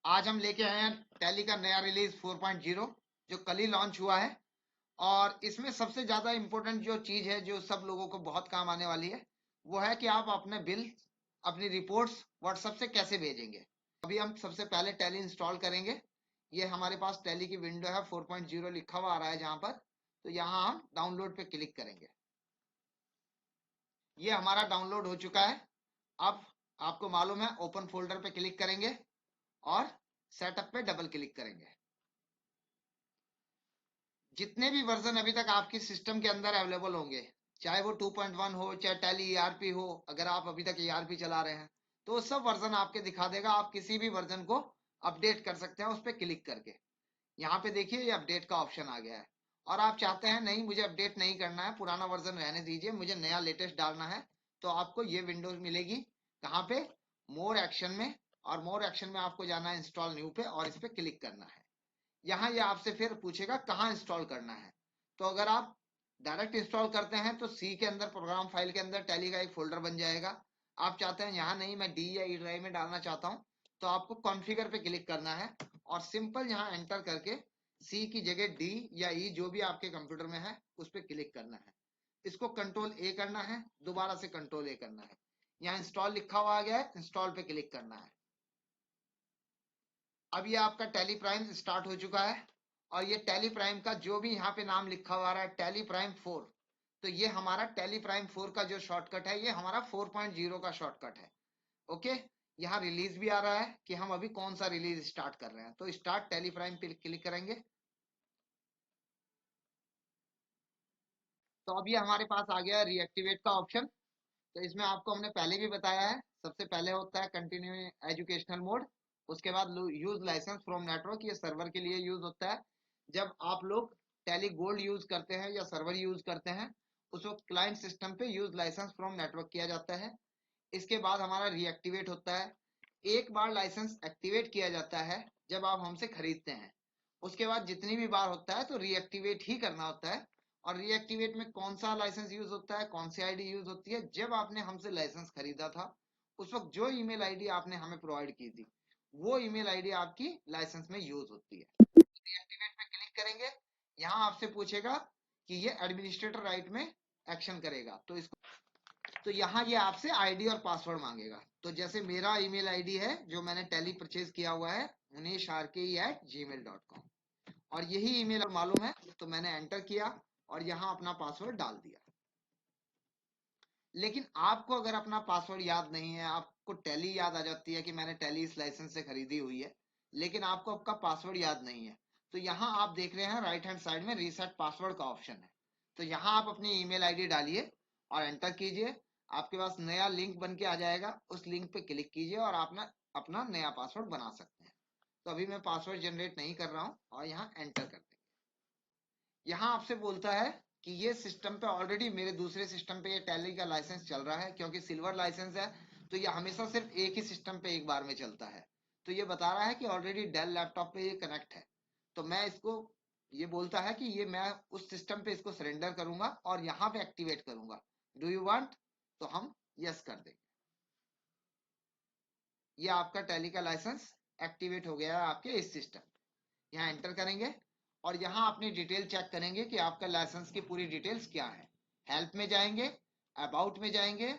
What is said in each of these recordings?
आज हम लेके आए हैं टैली का नया रिलीज 4.0 जो कल ही लॉन्च हुआ है। और इसमें सबसे ज्यादा इंपॉर्टेंट जो चीज है जो सब लोगों को बहुत काम आने वाली है वो है कि आप अपने बिल, अपनी रिपोर्ट्स व्हाट्सएप से कैसे भेजेंगे। अभी हम सबसे पहले टैली इंस्टॉल करेंगे। ये हमारे पास टैली की विंडो है, 4.0 लिखा हुआ आ रहा है जहां पर। तो यहाँ हम डाउनलोड पे क्लिक करेंगे। ये हमारा डाउनलोड हो चुका है। अब आपको मालूम है, ओपन फोल्डर पे क्लिक करेंगे और सेटअप पे डबल क्लिक करेंगे। जितने भी वर्जन अभी तक आपकी सिस्टम के अंदर अवेलेबल होंगे, चाहे वो 2.1 हो, चाहे टैली ईआरपी हो, अगर आप अभी तक ईआरपी चला रहे हैं तो सब वर्जन आपके दिखा देगा। आप किसी भी वर्जन को अपडेट कर सकते हैं उस पर क्लिक करके। यहाँ पे देखिए ये अपडेट का ऑप्शन आ गया है। और आप चाहते हैं नहीं मुझे अपडेट नहीं करना है, पुराना वर्जन रहने दीजिए, मुझे नया लेटेस्ट डालना है, तो आपको ये विंडोज मिलेगी। कहाँ पे? मोर एक्शन में। और मोर एक्शन में आपको जाना है इंस्टॉल न्यू पे और इस पे क्लिक करना है। यहाँ ये आपसे फिर पूछेगा कहाँ इंस्टॉल करना है। तो अगर आप डायरेक्ट इंस्टॉल करते हैं तो सी के अंदर, प्रोग्राम फाइल के अंदर टैली का एक फोल्डर बन जाएगा। आप चाहते हैं यहाँ नहीं, मैं डी या ई ड्राइव में डालना चाहता हूँ, तो आपको कॉन्फ़िगर पे क्लिक करना है और सिंपल यहाँ एंटर करके सी की जगह डी या ई जो भी आपके कंप्यूटर में है उस पर क्लिक करना है। इसको कंट्रोल ए करना है, दोबारा से कंट्रोल ए करना है। यहाँ इंस्टॉल लिखा हुआ आ गया है, इंस्टॉल पे क्लिक करना है। अब ये आपका टैली प्राइम स्टार्ट हो चुका है। और ये टैली प्राइम का जो भी यहाँ पे नाम लिखा हुआ है टैली प्राइम 4, तो ये हमारा टैली प्राइम 4 का जो शॉर्टकट है ये हमारा 4.0 का शॉर्टकट है। ओके। यहाँ रिलीज भी आ रहा है कि हम अभी कौन सा रिलीज स्टार्ट कर रहे हैं, तो स्टार्ट टैली प्राइम पे क्लिक करेंगे। तो अब ये हमारे पास आ गया रिएक्टिवेट का ऑप्शन। तो इसमें आपको हमने पहले भी बताया है, सबसे पहले होता है कंटिन्यू एजुकेशनल मोड। उसके बाद यूज लाइसेंस फ्रॉम नेटवर्क, ये सर्वर के लिए यूज होता है। जब आप लोग टेली गोल्ड यूज करते हैं या सर्वर यूज करते हैं उस वक्त क्लाइंट सिस्टम पे यूज लाइसेंस फ्रॉम नेटवर्क किया जाता है। इसके बाद हमारा रीएक्टिवेट होता है। एक बार लाइसेंस एक्टिवेट किया जाता है जब आप हमसे खरीदते हैं। उसके बाद जितनी भी बार होता है तो रीएक्टिवेट ही करना होता है। और रीएक्टिवेट में कौन सा लाइसेंस यूज होता है, कौन सी आईडी यूज होती है? जब आपने हमसे लाइसेंस खरीदा था उस वक्त जो ईमेल आईडी आपने हमें प्रोवाइड की थी वो ईमेल आईडी आपकी लाइसेंस में यूज होती है। रीएक्टिवेट पे क्लिक करेंगे। यहाँ आपसे पूछेगा कि ये एडमिनिस्ट्रेटर राइट में एक्शन करेगा, तो इसको, तो यहाँ ये आपसे आईडी और पासवर्ड मांगेगा। तो जैसे मेरा ईमेल आईडी है जो मैंने टैली परचेज किया हुआ है, munishRke@gmail.com, और यही ईमेल मालूम है तो मैंने एंटर किया और यहाँ अपना पासवर्ड डाल दिया। लेकिन आपको अगर अपना पासवर्ड याद नहीं है, आपको टैली याद आ जाती है कि मैंने टैली इस लाइसेंस से खरीदी हुई है, लेकिन आपको आपका पासवर्ड याद नहीं है, तो यहाँ आप देख रहे हैं राइट हैंड साइड में रीसेट पासवर्ड का ऑप्शन है। तो यहाँ आप अपनी ईमेल आईडी डालिए और एंटर कीजिए। आपके पास नया लिंक बन के आ जाएगा, उस लिंक पे क्लिक कीजिए और अपना अपना नया पासवर्ड बना सकते हैं। तो अभी मैं पासवर्ड जनरेट नहीं कर रहा हूँ और यहाँ एंटर कर देंगे। यहाँ आपसे बोलता है कि ये सिस्टम पे ऑलरेडी, मेरे दूसरे सिस्टम पे ये टैली का लाइसेंस चल रहा है, क्योंकि सिल्वर लाइसेंस है तो ये हमेशा सिर्फ एक ही सिस्टम पे एक बार में चलता है। तो ये बता रहा है कि ऑलरेडी डेल लैपटॉप पे ये कनेक्ट है। तो मैं इसको, ये बोलता है कि ये मैं उस सिस्टम पे इसको सरेंडर करूंगा और यहाँ पे एक्टिवेट करूंगा। Do you want? तो हम यस कर देंगे। ये आपका टैली का लाइसेंस एक्टिवेट हो गया है आपके इस सिस्टम। यहाँ एंटर करेंगे और यहाँ अपनी डिटेल चेक करेंगे कि आपका लाइसेंस की पूरी डिटेल्स क्या है। हेल्प में जाएंगे, अबाउट में जाएंगे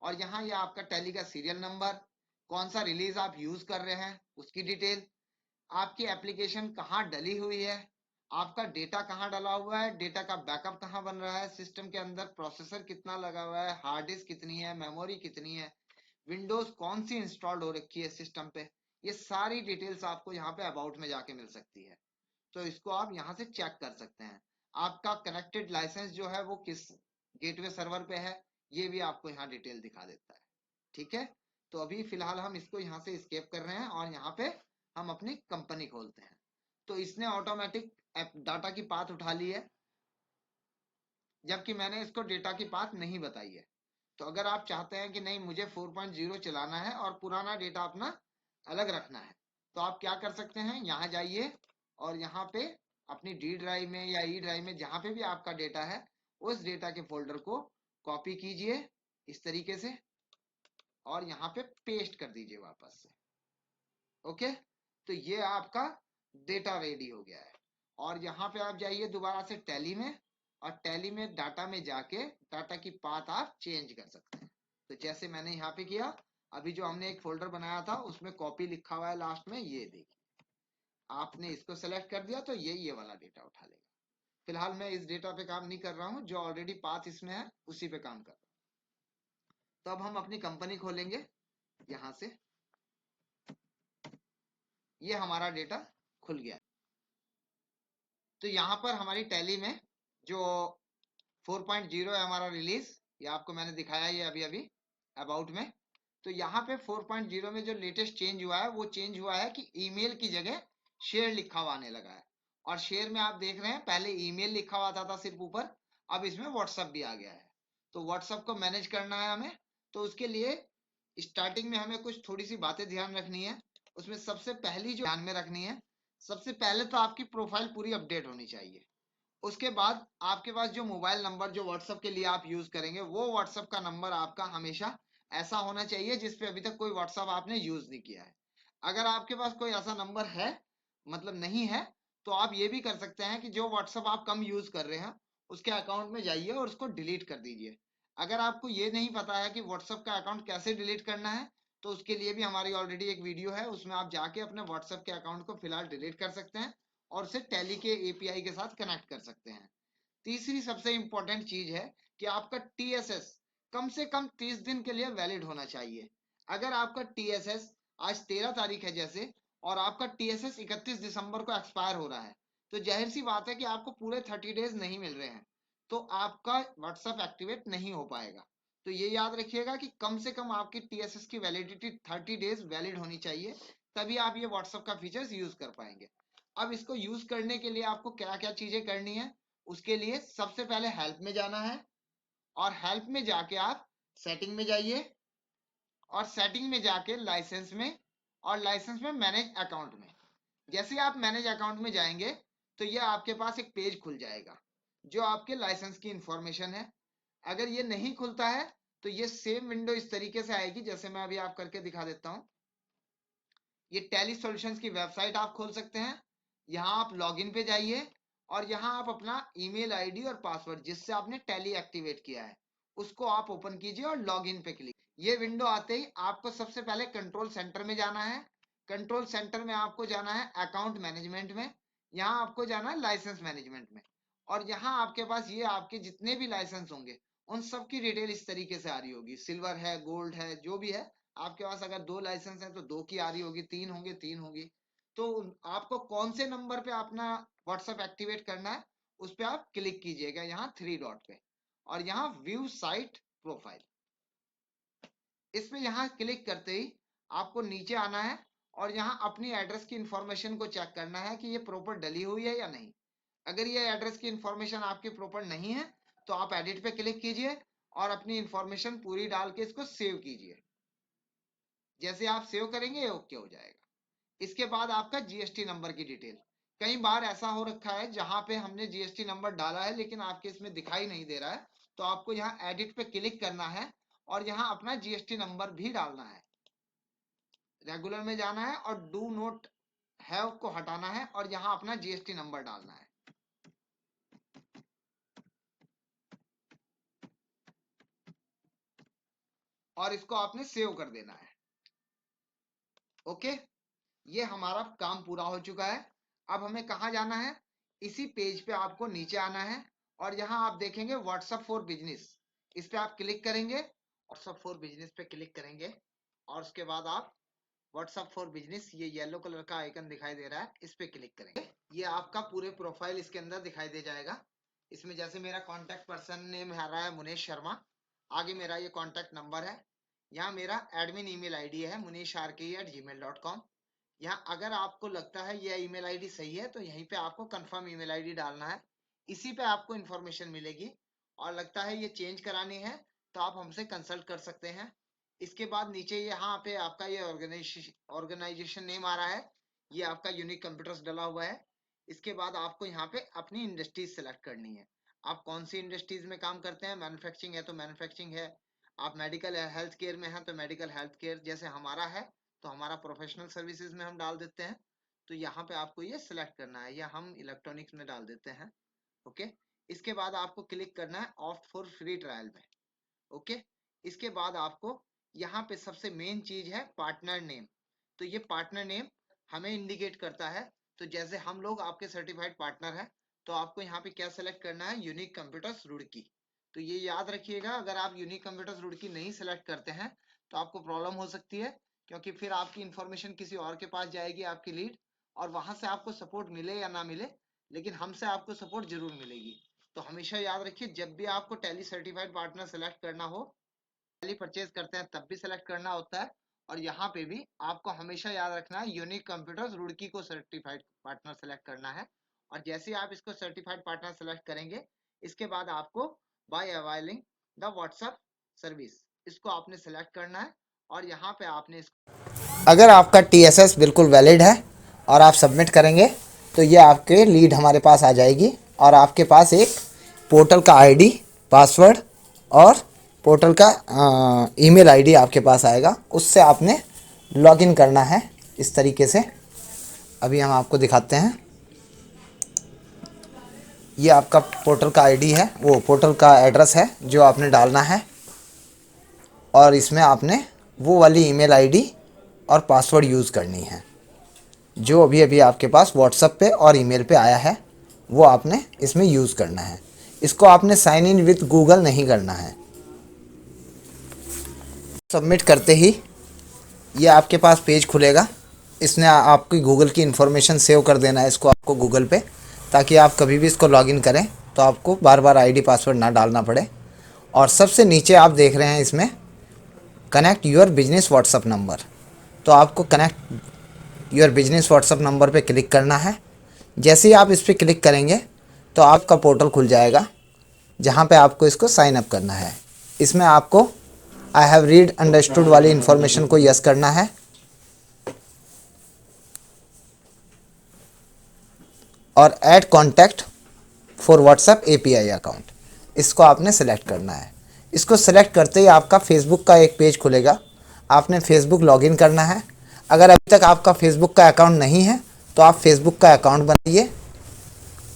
और यहाँ ये आपका टैली का सीरियल नंबर, कौन सा रिलीज आप यूज कर रहे हैं उसकी डिटेल, आपकी एप्लीकेशन कहाँ डली हुई है, आपका डेटा कहाँ डला हुआ है, डेटा का बैकअप कहाँ बन रहा है सिस्टम के अंदर, प्रोसेसर कितना लगा हुआ है, हार्ड डिस्क कितनी है, मेमोरी कितनी है, विंडोज कौन सी इंस्टॉल्ड हो रखी है सिस्टम पे। ये सारी डिटेल्स आपको यहाँ पे अबाउट में जाके मिल सकती है। तो इसको आप यहाँ से चेक कर सकते हैं। आपका कनेक्टेड लाइसेंस जो है वो किस गेटवे सर्वर पे है ये भी आपको यहाँ डिटेल दिखा देता है। ठीक है। तो अभी फिलहाल हम इसको यहाँ से स्केप कर रहे हैं और यहाँ पे हम अपनी कंपनी खोलते हैं। तो इसने ऑटोमेटिक डाटा की पाथ उठा ली है, जबकि मैंने इसको डेटा की पाथ नहीं बताई है। तो अगर आप चाहते हैं कि नहीं मुझे 4.0 चलाना है और पुराना डेटा अपना अलग रखना है, तो आप क्या कर सकते हैं, यहाँ जाइए और यहाँ पे अपनी डी ड्राइव में या ई ड्राइव में जहां पे भी आपका डेटा है उस डेटा के फोल्डर को कॉपी कीजिए इस तरीके से और यहाँ पे पेस्ट कर दीजिए वापस से। ओके। तो ये आपका डेटा रेडी हो गया है। और यहाँ पे आप जाइए दोबारा से टैली में, और टैली में डाटा में जाके डाटा की पाथ आप चेंज कर सकते हैं। तो जैसे मैंने यहाँ पे किया, अभी जो हमने एक फोल्डर बनाया था उसमें कॉपी लिखा हुआ है लास्ट में, ये देखिए आपने इसको सेलेक्ट कर दिया तो ये वाला डेटा उठा लेगा। फिलहाल मैं इस डेटा पे काम नहीं कर रहा हूँ, जो ऑलरेडी पाथ इसमें है उसी पे काम कर रहा हूँ। तो अब हम अपनी कंपनी खोलेंगे यहाँ से, ये हमारा डेटा खुल गया। तो यहाँ पर हमारी टैली में जो 4.0 है हमारा रिलीज, ये आपको मैंने दिखाया ये अभी अभी अबाउट में। तो यहाँ पे 4.0 में जो लेटेस्ट चेंज हुआ है वो चेंज हुआ है कि ईमेल की जगह शेयर लिखा हुआ आने लगा है। और शेयर में आप देख रहे हैं पहले ईमेल लिखा हुआ था सिर्फ ऊपर, अब इसमें व्हाट्सएप भी आ गया है। तो व्हाट्सएप को मैनेज करना है हमें, तो उसके लिए स्टार्टिंग में हमें कुछ थोड़ी सी बातें ध्यान रखनी है। उसमें सबसे पहली जो ध्यान में रखनी है, सबसे पहले तो आपकी प्रोफाइल पूरी अपडेट होनी चाहिए। उसके बाद आपके पास जो मोबाइल नंबर जो व्हाट्सएप के लिए आप यूज करेंगे, वो व्हाट्सएप का नंबर आपका हमेशा ऐसा होना चाहिए जिसपे अभी तक कोई व्हाट्सएप आपने यूज नहीं किया है। अगर आपके पास कोई ऐसा नंबर है, मतलब नहीं है, तो आप ये भी कर सकते हैं कि जो व्हाट्सएप आप कम यूज कर रहे हैं उसके अकाउंट में जाइए और उसको डिलीट कर दीजिए। अगर आपको ये नहीं पता है कि व्हाट्सएप का अकाउंट कैसे डिलीट करना है, तो उसके लिए भी हमारी ऑलरेडी एक वीडियो है, उसमें आप जाके अपने व्हाट्सएप के अकाउंट को फिलहाल डिलीट कर सकते हैं और उसे टैली के एपीआई के साथ कनेक्ट कर सकते हैं। तीसरी सबसे इंपॉर्टेंट चीज है कि आपका टीएसएस कम से कम 30 दिन के लिए वैलिड होना चाहिए। अगर आपका टीएसएस आज 13 तारीख है जैसे, और आपका टीएसएस 31 दिसंबर को एक्सपायर हो रहा है, तो जाहिर सी बात है कि आपको पूरे 30 डेज नहीं मिल रहे हैं, तो आपका व्हाट्सएप एक्टिवेट नहीं हो पाएगा। तो ये याद रखिएगा कि कम से कम आपकी टीएसएस की वैलिडिटी 30 डेज वैलिड होनी चाहिए, तभी आप ये व्हाट्सएप का फीचर्स यूज कर पाएंगे। अब इसको यूज करने के लिए आपको क्या क्या चीजें करनी है, उसके लिए सबसे पहले हेल्प में जाना है, और हेल्प में जाके आप सेटिंग में जाइए, और सेटिंग में जाके लाइसेंस में, और लाइसेंस में मैनेज अकाउंट में। जैसे आप मैनेज अकाउंट में जाएंगे तो ये आपके पास एक पेज खुल जाएगा जो आपके लाइसेंस की इंफॉर्मेशन है। अगर ये नहीं खुलता है तो ये सेम विंडो इस तरीके से आएगी जैसे मैं अभी आप करके दिखा देता हूं। ये टैली सॉल्यूशंस की वेबसाइट आप खोल सकते हैं, यहाँ आप लॉगिन पे जाइए और यहाँ आप अपना ईमेल आईडी और पासवर्ड जिससे आपने टैली एक्टिवेट किया है उसको आप ओपन कीजिए और लॉगिन पे क्लिक। ये विंडो आते ही आपको सबसे पहले कंट्रोल सेंटर में जाना है। कंट्रोल सेंटर में आपको जाना है अकाउंट मैनेजमेंट में, यहाँ आपको जाना है लाइसेंस मैनेजमेंट में, और यहाँ आपके पास ये आपके जितने भी लाइसेंस होंगे उन सब की डिटेल इस तरीके से आ रही होगी, सिल्वर है, गोल्ड है, जो भी है आपके पास। अगर 2 लाइसेंस है तो 2 की आ रही होगी, 3 होंगे 3 होगी। तो आपको कौन से नंबर पे अपना व्हाट्सएप एक्टिवेट करना है उस पर आप क्लिक कीजिएगा यहाँ 3 डॉट पे, और यहाँ व्यू साइट प्रोफाइल, इस पे यहाँ क्लिक करते ही आपको नीचे आना है और यहाँ अपनी एड्रेस की इंफॉर्मेशन को चेक करना है कि ये प्रॉपर डली हुई है या नहीं। अगर ये एड्रेस की इंफॉर्मेशन आपकी प्रॉपर नहीं है तो आप एडिट पे क्लिक कीजिए और अपनी इंफॉर्मेशन पूरी डाल के इसको सेव कीजिए। जैसे आप सेव करेंगे ये ओके हो जाएगा। इसके बाद आपका जीएसटी नंबर की डिटेल, कई बार ऐसा हो रखा है जहां पे हमने जीएसटी नंबर डाला है लेकिन आपके इसमें दिखाई नहीं दे रहा है, तो आपको यहाँ एडिट पे क्लिक करना है और यहाँ अपना जीएसटी नंबर भी डालना है। रेगुलर में जाना है और डू नोट हैव को हटाना है और यहाँ अपना जीएसटी नंबर डालना है, और इसको आपने सेव कर देना है। ओके, ये हमारा काम पूरा हो चुका है। अब हमें कहाँ जाना है, इसी पेज पे आपको नीचे आना है और यहाँ आप देखेंगे व्हाट्सएप फॉर बिजनेस, इस पे आप क्लिक करेंगे, व्हाट्सएप फॉर बिजनेस पे क्लिक करेंगे और उसके बाद आप व्हाट्सएप फॉर बिजनेस, ये येलो कलर का आइकन दिखाई दे रहा है, इस पे क्लिक करेंगे। ये आपका पूरे प्रोफाइल इसके अंदर दिखाई दे जाएगा। इसमें जैसे मेरा कॉन्टेक्ट पर्सन नेम आ रहा है मुनीश शर्मा, आगे मेरा ये कॉन्टेक्ट नंबर है, यहाँ मेरा एडमिन ईमेल आईडी है munishRK@gmail.com। यहाँ अगर आपको लगता है ये ईमेल आईडी सही है तो यहीं पे आपको कंफर्म ईमेल आईडी डालना है, इसी पे आपको इंफॉर्मेशन मिलेगी, और लगता है ये चेंज करानी है तो आप हमसे कंसल्ट कर सकते हैं। इसके बाद नीचे यहाँ पे आपका ये ऑर्गेनाइजेशन नेम आ रहा है, ये आपका यूनिक कंप्यूटर्स डला हुआ है। इसके बाद आपको यहाँ पे अपनी इंडस्ट्रीज सेलेक्ट करनी है, आप कौन सी इंडस्ट्रीज में काम करते हैं। मैन्युफैक्चरिंग है तो मैन्युफैक्चरिंग है, आप मेडिकल हेल्थ केयर में हैं तो मेडिकल हेल्थ केयर जैसे हमारा है तो हमारा प्रोफेशनल सर्विसेज में हम डाल देते हैं। तो यहाँ पे आपको ये सिलेक्ट करना है, या हम इलेक्ट्रॉनिक्स में डाल देते हैं। ओके, इसके बाद आपको क्लिक करना है ऑप्ट फॉर फ्री ट्रायल में। ओके, इसके बाद आपको यहाँ पे सबसे मेन चीज है पार्टनर नेम। तो ये पार्टनर नेम हमें इंडिकेट करता है। तो जैसे हम लोग आपके सर्टिफाइड पार्टनर हैं, तो आपको यहाँ पे क्या सेलेक्ट करना है, यूनिक कंप्यूटर्स रुड़की। तो ये याद रखिएगा, अगर आप यूनिक कंप्यूटर्स रुड़की नहीं सेलेक्ट करते हैं तो आपको प्रॉब्लम हो सकती है, क्योंकि फिर आपकी इंफॉर्मेशन किसी और के पास जाएगी, आपकी लीड, और वहां से आपको सपोर्ट मिले या ना मिले, लेकिन हमसे आपको सपोर्ट जरूर मिलेगी। तो हमेशा याद रखिए, जब भी आपको टैली सर्टिफाइड पार्टनर सेलेक्ट करना हो, टैली परचेज करते हैं तब भी सेलेक्ट करना होता है, और यहाँ पे भी आपको हमेशा याद रखना है यूनिक कंप्यूटर्स रुड़की को सर्टिफाइड पार्टनर सेलेक्ट करना है। और जैसे ही आप इसको सर्टिफाइड पार्टनर सेलेक्ट करेंगे, इसके बाद आपको by availing the WhatsApp service, इसको आपने सेलेक्ट करना है, और यहाँ पे आपने अगर आपका TSS बिल्कुल वैलिड है और आप सबमिट करेंगे तो ये आपके लीड हमारे पास आ जाएगी, और आपके पास एक पोर्टल का ID, पासवर्ड और पोर्टल का ईमेल ID आपके पास आएगा। उससे आपने लॉगिन करना है इस तरीके से। अभी हम आपको दिखाते हैं। ये आपका पोर्टल का ID है, वो पोर्टल का एड्रेस है जो आपने डालना है, और इसमें आपने वो वाली ईमेल ID और पासवर्ड यूज़ करनी है जो अभी अभी आपके पास व्हाट्सएप पे और ईमेल पे आया है, वो आपने इसमें यूज़ करना है। इसको आपने साइन इन विथ गूगल नहीं करना है। सबमिट करते ही ये आपके पास पेज खुलेगा। इसने आपकी गूगल की इन्फॉर्मेशन सेव कर देना है इसको आपको गूगल पे, ताकि आप कभी भी इसको लॉगिन करें तो आपको बार बार ID पासवर्ड ना डालना पड़े। और सबसे नीचे आप देख रहे हैं इसमें connect your business WhatsApp number, तो आपको connect your business WhatsApp number पे क्लिक करना है। जैसे ही आप इस पर क्लिक करेंगे तो आपका पोर्टल खुल जाएगा, जहाँ पे आपको इसको साइन अप करना है। इसमें आपको आई हैव रीड अंडरस्टूड वाली इन्फॉर्मेशन को यस करना है, और add contact for WhatsApp API account, इसको आपने सेलेक्ट करना है। इसको सेलेक्ट करते ही आपका फेसबुक का एक पेज खुलेगा। आपने फेसबुक लॉगिन करना है। अगर अभी तक आपका फेसबुक का अकाउंट नहीं है तो आप फेसबुक का अकाउंट बनाइए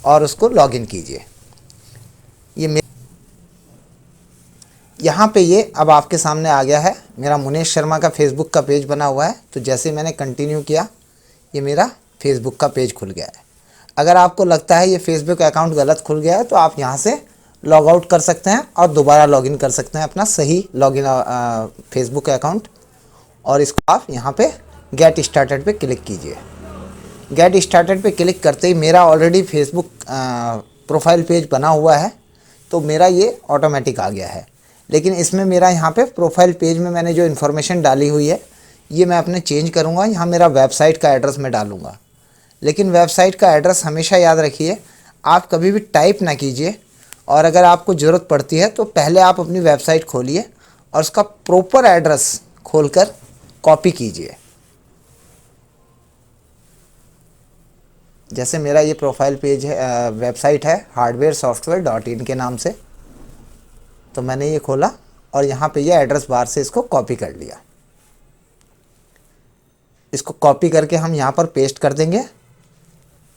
और उसको लॉगिन कीजिए। यहाँ पे ये अब आपके सामने आ गया है, मेरा मुनेश शर्मा का फेसबुक का पेज बना हुआ है। तो जैसे मैंने कंटिन्यू किया, ये मेरा फेसबुक का पेज खुल गया है। अगर आपको लगता है ये फेसबुक अकाउंट गलत खुल गया है तो आप यहाँ से लॉग आउट कर सकते हैं और दोबारा लॉगिन कर सकते हैं अपना सही लॉगिन फेसबुक अकाउंट, और इसको आप यहाँ पे गेट स्टार्टेड पे क्लिक कीजिए। गेट स्टार्टेड पे क्लिक करते ही मेरा ऑलरेडी फेसबुक प्रोफाइल पेज बना हुआ है, तो मेरा ये ऑटोमेटिक आ गया है। लेकिन इसमें मेरा यहाँ पे प्रोफाइल पेज में मैंने जो इन्फॉर्मेशन डाली हुई है ये मैं अपने चेंज करूँगा। यहाँ मेरा वेबसाइट का एड्रेस मैं डालूँगा, लेकिन वेबसाइट का एड्रेस हमेशा याद रखिए आप कभी भी टाइप ना कीजिए, और अगर आपको ज़रूरत पड़ती है तो पहले आप अपनी वेबसाइट खोलिए और उसका प्रॉपर एड्रेस खोलकर कॉपी कीजिए। जैसे मेरा ये प्रोफाइल पेज है, वेबसाइट है hardwaresoftware.in के नाम से, तो मैंने ये खोला और यहाँ पे ये एड्रेस बार से इसको कॉपी कर लिया। इसको कॉपी करके हम यहाँ पर पेस्ट कर देंगे,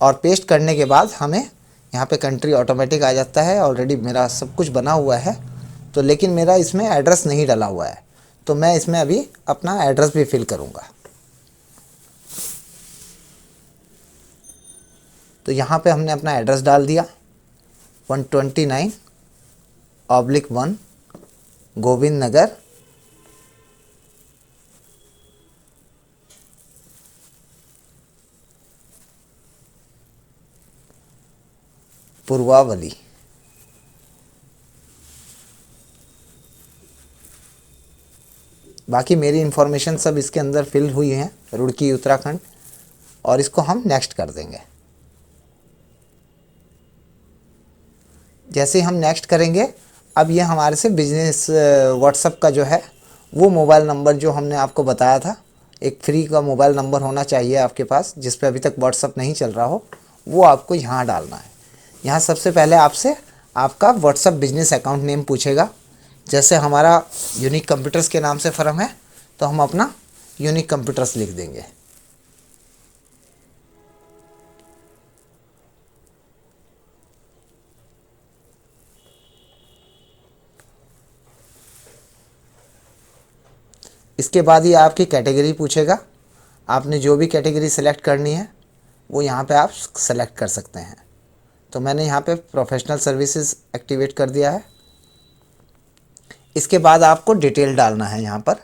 और पेस्ट करने के बाद हमें यहाँ पे कंट्री ऑटोमेटिक आ जाता है। ऑलरेडी मेरा सब कुछ बना हुआ है, तो लेकिन मेरा इसमें एड्रेस नहीं डाला हुआ है, तो मैं इसमें अभी अपना एड्रेस भी फिल करूँगा। तो यहाँ पे हमने अपना एड्रेस डाल दिया, 129/1 गोविंद नगर, पूर्वावली। बाकी मेरी इन्फॉर्मेशन सब इसके अंदर फिल हुई है, रुड़की उत्तराखंड, और इसको हम नेक्स्ट कर देंगे। जैसे हम नेक्स्ट करेंगे, अब ये हमारे से बिजनेस व्हाट्सएप का जो है वो मोबाइल नंबर जो हमने आपको बताया था, एक फ्री का मोबाइल नंबर होना चाहिए आपके पास जिस पे अभी तक व्हाट्सएप नहीं चल रहा हो, वो आपको यहाँ डालना है। यहाँ सबसे पहले आपसे आपका व्हाट्सएप बिजनेस अकाउंट नेम पूछेगा। जैसे हमारा यूनिक कंप्यूटर्स के नाम से फर्म है तो हम अपना यूनिक कंप्यूटर्स लिख देंगे। इसके बाद ये आपकी कैटेगरी पूछेगा, आपने जो भी कैटेगरी सेलेक्ट करनी है वो यहाँ पे आप सेलेक्ट कर सकते हैं। तो मैंने यहाँ पे प्रोफेशनल सर्विसेज एक्टिवेट कर दिया है। इसके बाद आपको डिटेल डालना है यहाँ पर,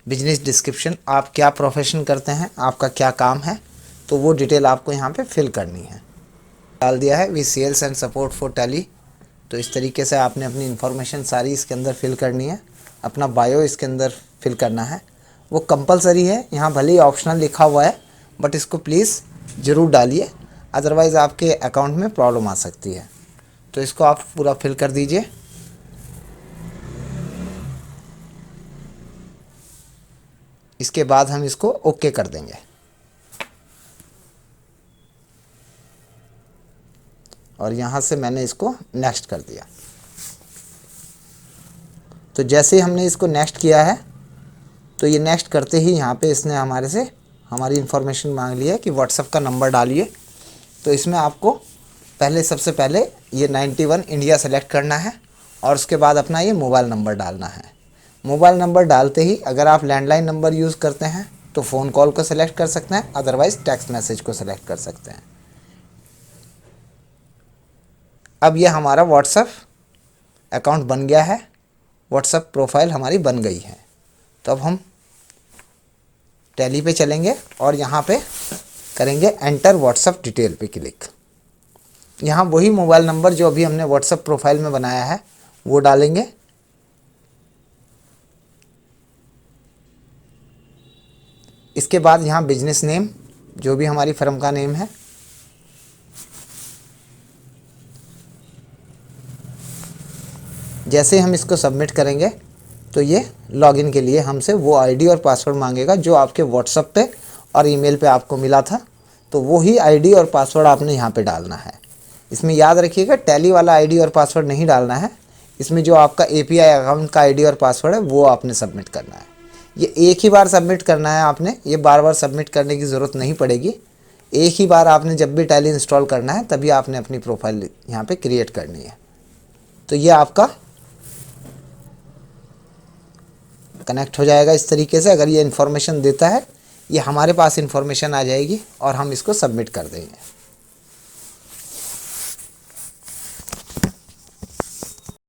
बिजनेस डिस्क्रिप्शन, आप क्या प्रोफेशन करते हैं, आपका क्या काम है, तो वो डिटेल आपको यहाँ पे फिल करनी है। डाल दिया है we sales and support for Tally. तो इस तरीके से आपने अपनी इन्फॉर्मेशन सारी इसके अंदर फिल करनी है, अपना बायो इसके अंदर फिल करना है। वो कंपलसरी है, यहाँ भले ही ऑप्शनल लिखा हुआ है बट इसको प्लीज़ ज़रूर डालिए, अदरवाइज़ आपके अकाउंट में प्रॉब्लम आ सकती है। तो इसको आप पूरा फिल कर दीजिए। इसके बाद हम इसको ओके कर देंगे और यहाँ से मैंने इसको नेक्स्ट कर दिया। तो जैसे ही हमने इसको नेक्स्ट किया है तो ये नेक्स्ट करते ही यहाँ पे इसने हमारे से हमारी इन्फॉर्मेशन मांग ली है कि व्हाट्सएप का नंबर डालिए। तो इसमें आपको सबसे पहले ये 91 इंडिया सेलेक्ट करना है और उसके बाद अपना ये मोबाइल नंबर डालना है। मोबाइल नंबर डालते ही अगर आप लैंडलाइन नंबर यूज़ करते हैं तो फ़ोन कॉल को सेलेक्ट कर सकते हैं, अदरवाइज़ टेक्स्ट मैसेज को सेलेक्ट कर सकते हैं। अब ये हमारा व्हाट्सएप अकाउंट बन गया है, व्हाट्सएप प्रोफाइल हमारी बन गई है। तो अब हम टैली पे चलेंगे और यहाँ पे करेंगे एंटर व्हाट्सएप डिटेल पे क्लिक। यहाँ वही मोबाइल नंबर जो अभी हमने व्हाट्सएप प्रोफाइल में बनाया है वो डालेंगे। इसके बाद यहाँ बिजनेस नेम, जो भी हमारी फर्म का नेम है, जैसे हम इसको सबमिट करेंगे तो ये लॉगिन के लिए हमसे वो आईडी और पासवर्ड मांगेगा जो आपके व्हाट्सएप पे और ईमेल पे आपको मिला था। तो वही आईडी और पासवर्ड आपने यहाँ पे डालना है। इसमें याद रखिएगा टैली वाला आईडी और पासवर्ड नहीं डालना है, इसमें जो आपका एपीआई अकाउंट का आईडी और पासवर्ड है वो आपने सबमिट करना है। ये एक ही बार सबमिट करना है आपने, ये बार बार सबमिट करने की ज़रूरत नहीं पड़ेगी। एक ही बार आपने जब भी टैली इंस्टॉल करना है तभी आपने अपनी प्रोफाइल यहाँ पे क्रिएट करनी है। तो ये आपका कनेक्ट हो जाएगा इस तरीके से। अगर ये इन्फॉर्मेशन देता है, ये हमारे पास इन्फॉर्मेशन आ जाएगी और हम इसको सबमिट कर देंगे।